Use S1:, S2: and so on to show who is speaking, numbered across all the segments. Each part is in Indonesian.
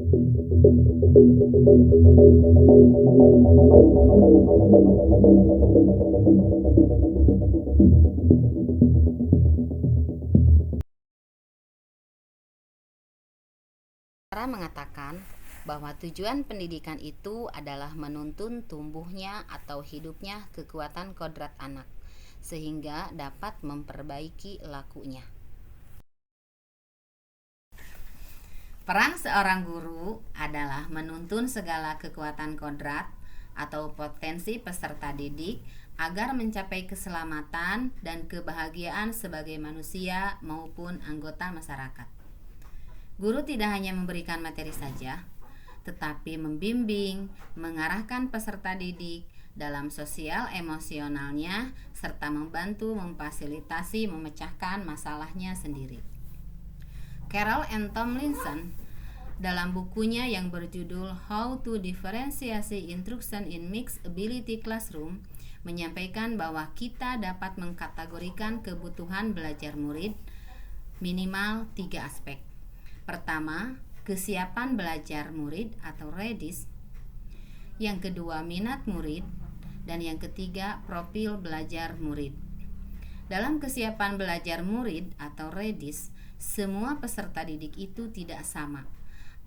S1: Cara mengatakan bahwa tujuan pendidikan itu adalah menuntun tumbuhnya atau hidupnya kekuatan kodrat anak, sehingga dapat memperbaiki lakunya. Peran seorang guru adalah menuntun segala kekuatan kodrat atau potensi peserta didik agar mencapai keselamatan dan kebahagiaan sebagai manusia maupun anggota masyarakat. Guru tidak hanya memberikan materi saja, tetapi membimbing, mengarahkan peserta didik dalam sosial emosionalnya serta membantu memfasilitasi memecahkan masalahnya sendiri. Carol Ann Tomlinson dalam bukunya yang berjudul How to Differentiate Instruction in Mixed Ability Classroom menyampaikan bahwa kita dapat mengkategorikan kebutuhan belajar murid minimal 3 aspek. Pertama, kesiapan belajar murid atau readiness. Yang kedua, minat murid. Dan yang ketiga, profil belajar murid. Dalam kesiapan belajar murid atau readiness, semua peserta didik itu tidak sama.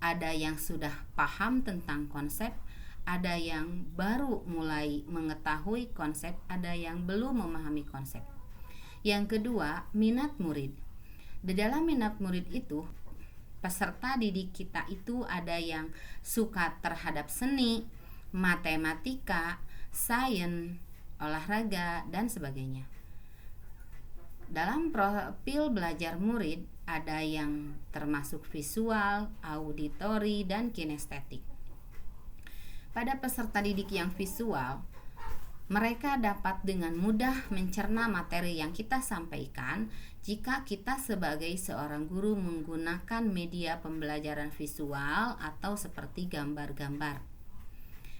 S1: Ada yang sudah paham tentang konsep, ada yang baru mulai mengetahui konsep, ada yang belum memahami konsep. Yang kedua, minat murid. Di dalam minat murid itu, peserta didik kita itu ada yang suka terhadap seni, matematika, sains, olahraga, dan sebagainya. Dalam profil belajar murid ada yang termasuk visual, auditori, dan kinestetik. Pada peserta didik yang visual, mereka dapat dengan mudah mencerna materi yang kita sampaikan jika kita sebagai seorang guru menggunakan media pembelajaran visual atau seperti gambar-gambar.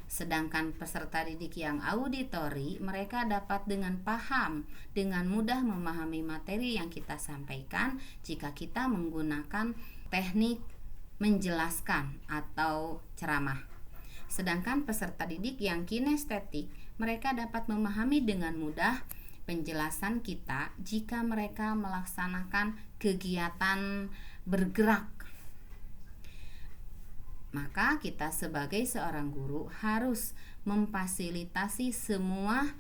S1: Sedangkan peserta didik yang auditori, mereka dapat dengan paham, dengan mudah memahami materi yang kita sampaikan jika kita menggunakan teknik menjelaskan atau ceramah. Sedangkan peserta didik yang kinestetik, mereka dapat memahami dengan mudah penjelasan kita jika mereka melaksanakan kegiatan bergerak. Maka kita sebagai seorang guru harus memfasilitasi semua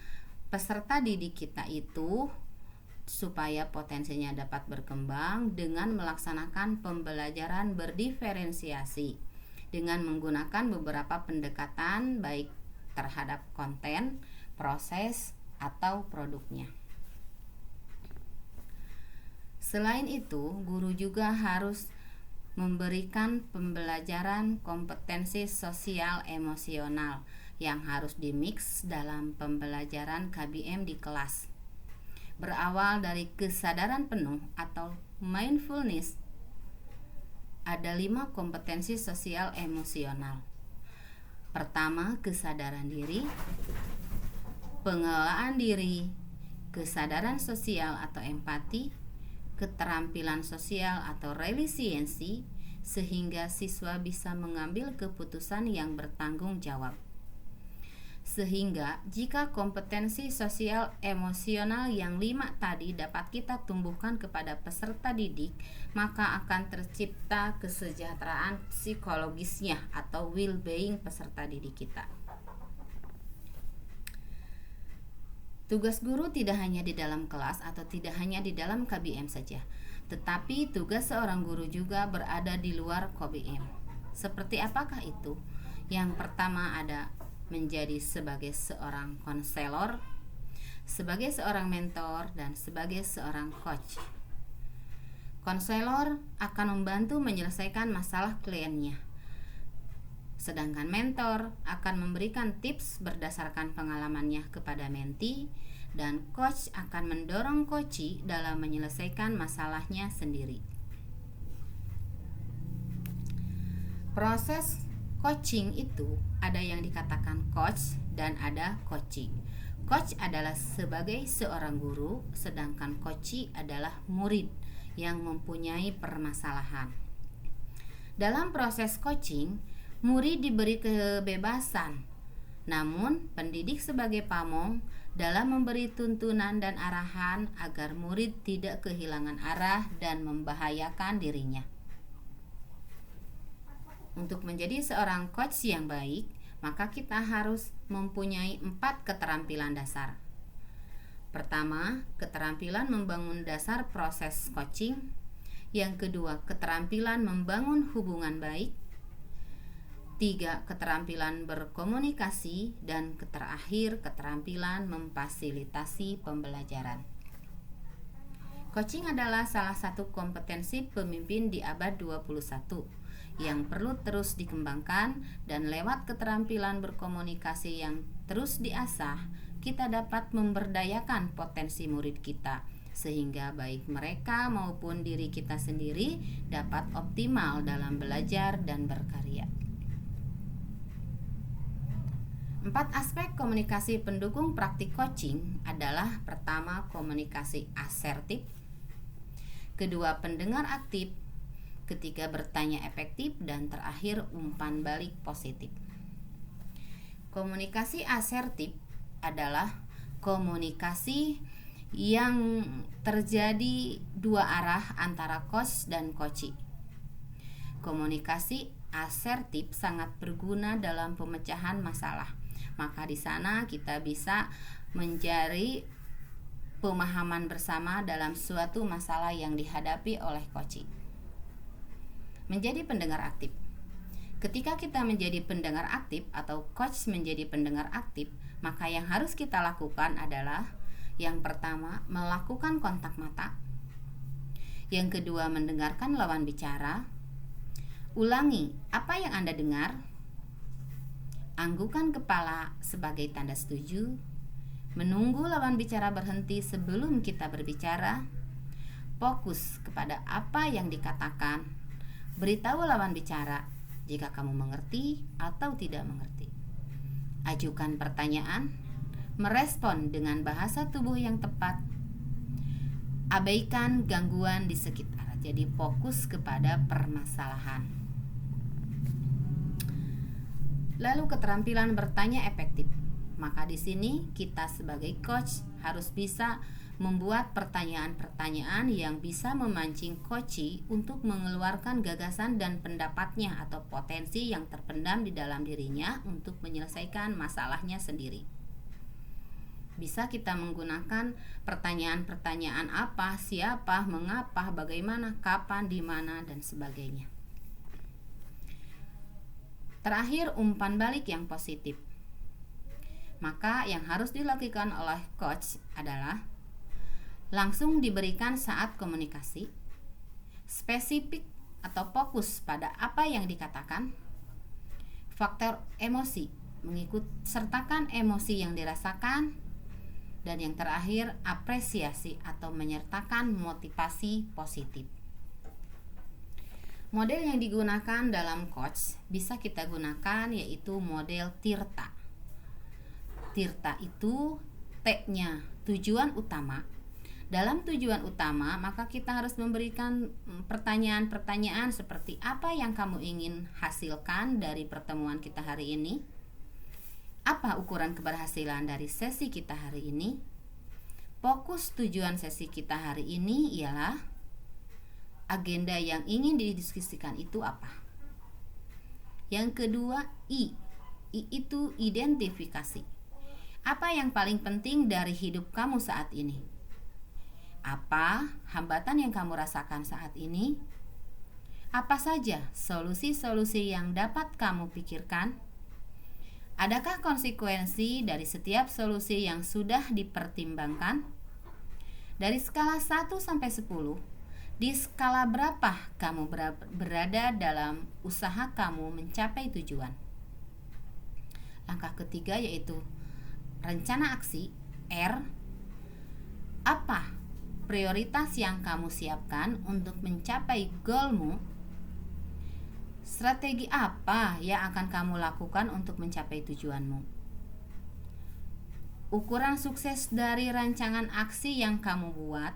S1: peserta didik kita itu supaya potensinya dapat berkembang dengan melaksanakan pembelajaran berdiferensiasi dengan menggunakan beberapa pendekatan baik terhadap konten, proses, atau produknya. Selain itu, guru juga harus memberikan pembelajaran kompetensi sosial emosional yang harus dimix dalam pembelajaran KBM di kelas. Berawal dari kesadaran penuh atau mindfulness, ada 5 kompetensi sosial emosional. Pertama, kesadaran diri, pengelolaan diri, kesadaran sosial atau empati, keterampilan sosial atau resiliensi, sehingga siswa bisa mengambil keputusan yang bertanggung jawab. Sehingga jika kompetensi sosial emosional yang 5 tadi dapat kita tumbuhkan kepada peserta didik, maka akan tercipta kesejahteraan psikologisnya atau well-being peserta didik kita. Tugas guru tidak hanya di dalam kelas atau tidak hanya di dalam KBM saja, tetapi tugas seorang guru juga berada di luar KBM. Seperti apakah itu? Yang pertama ada menjadi sebagai seorang konselor, sebagai seorang mentor, dan sebagai seorang coach. Konselor akan membantu menyelesaikan masalah kliennya, sedangkan mentor akan memberikan tips berdasarkan pengalamannya kepada mentee, dan coach akan mendorong coachee dalam menyelesaikan masalahnya sendiri. Proses coaching itu ada yang dikatakan coach dan ada coachee. Coach adalah sebagai seorang guru, sedangkan coachee adalah murid yang mempunyai permasalahan. Dalam proses coaching, murid diberi kebebasan, namun pendidik sebagai pamong dalam memberi tuntunan dan arahan agar murid tidak kehilangan arah dan membahayakan dirinya. Untuk menjadi seorang coach yang baik, maka kita harus mempunyai 4 keterampilan dasar. Pertama, keterampilan membangun dasar proses coaching. Yang kedua, keterampilan membangun hubungan baik. 3, keterampilan berkomunikasi. Dan terakhir, keterampilan memfasilitasi pembelajaran. Coaching adalah salah satu kompetensi pemimpin di abad 21 yang perlu terus dikembangkan, dan lewat keterampilan berkomunikasi yang terus diasah, kita dapat memberdayakan potensi murid kita, sehingga baik mereka maupun diri kita sendiri dapat optimal dalam belajar dan berkarya. 4 aspek komunikasi pendukung praktik coaching adalah: pertama, komunikasi asertif; kedua, pendengar aktif; ketiga, bertanya efektif; dan terakhir, umpan balik positif. Komunikasi asertif adalah komunikasi yang terjadi dua arah antara coach dan coachee. Komunikasi asertif sangat berguna dalam pemecahan masalah. Maka di sana kita bisa mencari pemahaman bersama dalam suatu masalah yang dihadapi oleh coachee. Menjadi pendengar aktif. Ketika kita menjadi pendengar aktif atau coach menjadi pendengar aktif, maka yang harus kita lakukan adalah: yang pertama, melakukan kontak mata; yang kedua, mendengarkan lawan bicara; ulangi apa yang Anda dengar; anggukan kepala sebagai tanda setuju; menunggu lawan bicara berhenti sebelum kita berbicara; fokus kepada apa yang dikatakan; beritahu lawan bicara jika kamu mengerti atau tidak mengerti; ajukan pertanyaan; merespon dengan bahasa tubuh yang tepat; abaikan gangguan di sekitar. Jadi fokus kepada permasalahan. Lalu keterampilan bertanya efektif. Maka di sini kita sebagai coach harus bisa membuat pertanyaan-pertanyaan yang bisa memancing coachee untuk mengeluarkan gagasan dan pendapatnya atau potensi yang terpendam di dalam dirinya untuk menyelesaikan masalahnya sendiri. Bisa kita menggunakan pertanyaan-pertanyaan apa, siapa, mengapa, bagaimana, kapan, di mana, dan sebagainya. Terakhir, umpan balik yang positif. Maka yang harus dilakukan oleh coach adalah langsung diberikan saat komunikasi, spesifik atau fokus pada apa yang dikatakan, faktor emosi, mengikut sertakan emosi yang dirasakan, dan yang terakhir, apresiasi atau menyertakan motivasi positif. Model yang digunakan dalam coach bisa kita gunakan yaitu model TIRTA. TIRTA itu T-nya tujuan utama. Dalam tujuan utama, maka kita harus memberikan pertanyaan-pertanyaan seperti: apa yang kamu ingin hasilkan dari pertemuan kita hari ini? Apa ukuran keberhasilan dari sesi kita hari ini? Fokus tujuan sesi kita hari ini ialah agenda yang ingin didiskusikan itu apa? Yang kedua, I itu identifikasi. Apa yang paling penting dari hidup kamu saat ini? Apa hambatan yang kamu rasakan saat ini? Apa saja solusi-solusi yang dapat kamu pikirkan? Adakah konsekuensi dari setiap solusi yang sudah dipertimbangkan? Dari skala 1 sampai 10, di skala berapa kamu berada dalam usaha kamu mencapai tujuan? Langkah ketiga yaitu rencana aksi, R. Apa prioritas yang kamu siapkan untuk mencapai goalmu? Strategi apa yang akan kamu lakukan untuk mencapai tujuanmu? Ukuran sukses dari rancangan aksi yang kamu buat.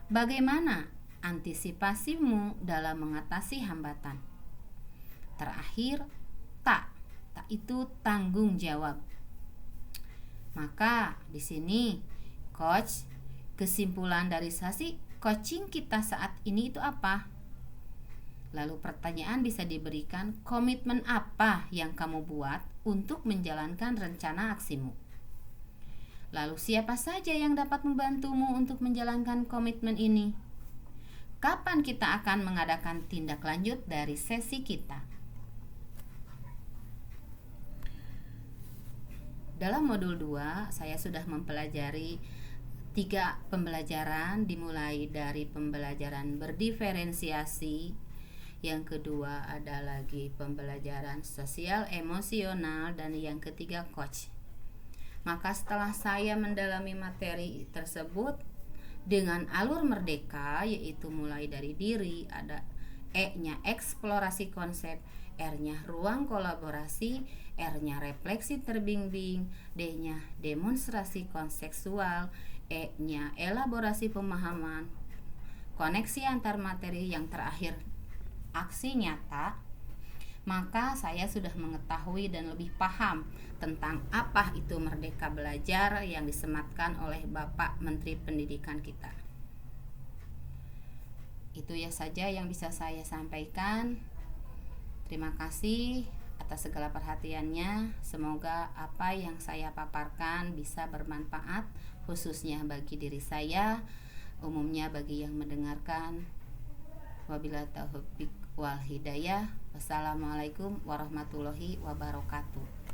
S1: Bagaimana antisipasimu dalam mengatasi hambatan. Terakhir, tak itu tanggung jawab. Maka di sini coach, kesimpulan dari sesi coaching kita saat ini itu apa? Lalu pertanyaan bisa diberikan, komitmen apa yang kamu buat untuk menjalankan rencana aksimu? Lalu siapa saja yang dapat membantumu untuk menjalankan komitmen ini? Kapan kita akan mengadakan tindak lanjut dari sesi kita? Dalam modul 2, saya sudah mempelajari 3 pembelajaran, dimulai dari pembelajaran berdiferensiasi. Yang kedua ada lagi pembelajaran sosial emosional, dan yang ketiga coach. Maka setelah saya mendalami materi tersebut dengan alur merdeka, yaitu mulai dari diri, ada E-nya eksplorasi konsep, R-nya ruang kolaborasi, R-nya refleksi terbimbing, D-nya demonstrasi konseksual, E-nya elaborasi pemahaman, koneksi antar materi, yang terakhir aksi nyata. Maka saya sudah mengetahui dan lebih paham tentang apa itu Merdeka Belajar yang disematkan oleh Bapak Menteri Pendidikan kita. Itu ya saja yang bisa saya sampaikan. Terima kasih atas segala perhatiannya. Semoga apa yang saya paparkan bisa bermanfaat, khususnya bagi diri saya, umumnya bagi yang mendengarkan. Wabillahi taufiq wal hidayah. Wassalamualaikum warahmatullahi wabarakatuh.